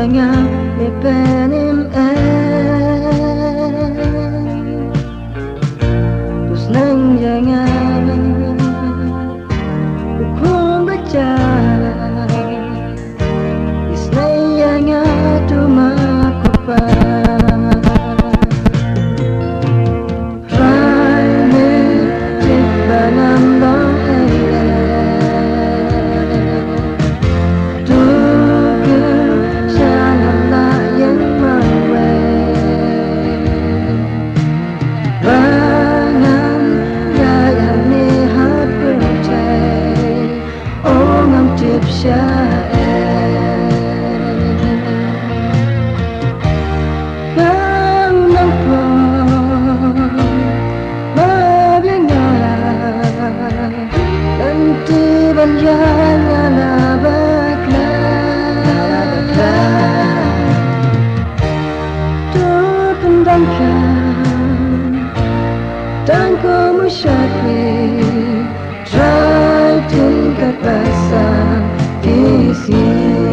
Samanya me penim terus nang jangan hukum baca isnayanya cuma kupa Dan kamu syakri try tingkat basah di sini.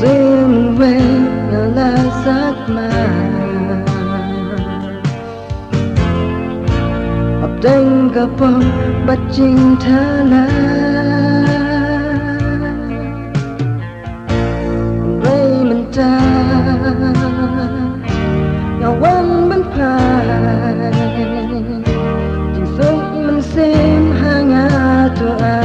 Xin về là giấc mơ học đánh gặp bóng bắt chinh thả lá vậy mình ta nhau quanh bên phải chỉ sống mình xem hàng ngã tua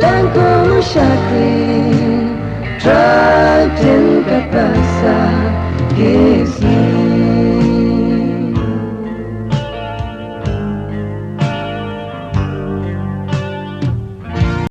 Dan kamu syakri try tingkat basah di sini.